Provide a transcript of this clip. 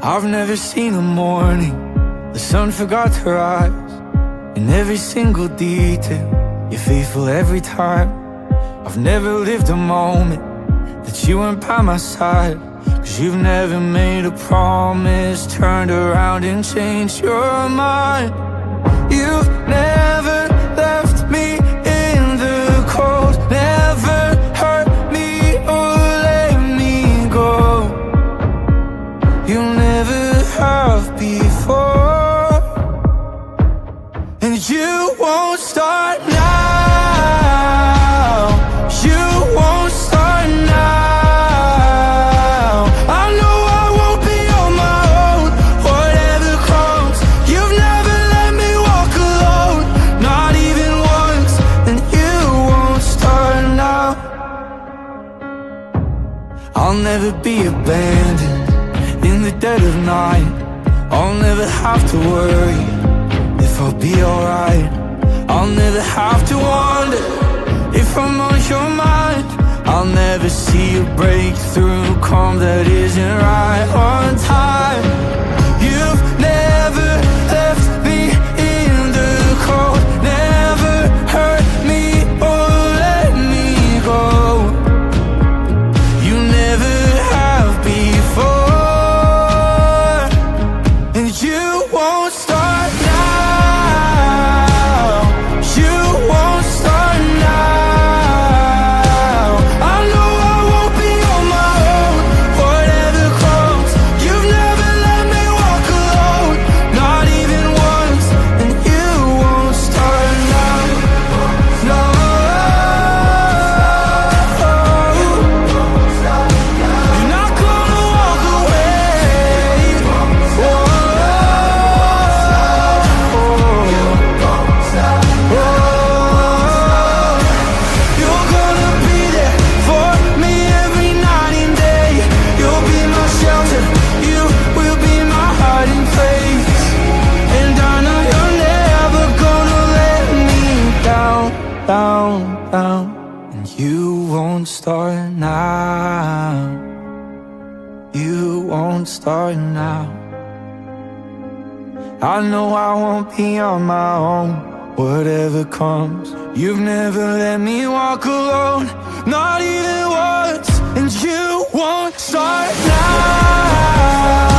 I've never seen a morning the sun forgot to rise. In every single detail, you're faithful every time. I've never lived a moment that you weren't by my side. 'Cause you've never made a promise, turned around and changed your mind. You've never left me in the cold, never hurt me or let me go. You never have before, and you won't start now. You won't start now. I know I won't be on my own, whatever comes. You've never let me walk alone, not even once, and you won't start now. I'll never be abandoned in the dead of night. I'll never have to worry if I'll be alright. I'll never have to wonder if I'm on your mind. I'll never see a breakthrough come that isn't right on time. You've never left me in the cold, never hurt me or let me go. You never have before, and you won't start now. You won't start now. I know I won't be on my own, whatever comes. You've never let me walk alone, not even once, and you won't start now. No. You're not gonna walk away. You're gonna be there for me every night and day. You'll be my shelter, you will be my hiding place. And I know you're never gonna let me down, down, down. And you won't start now. You won't start now. I know I won't be on my own, whatever comes. You've never let me walk alone, not even once, and you won't start now.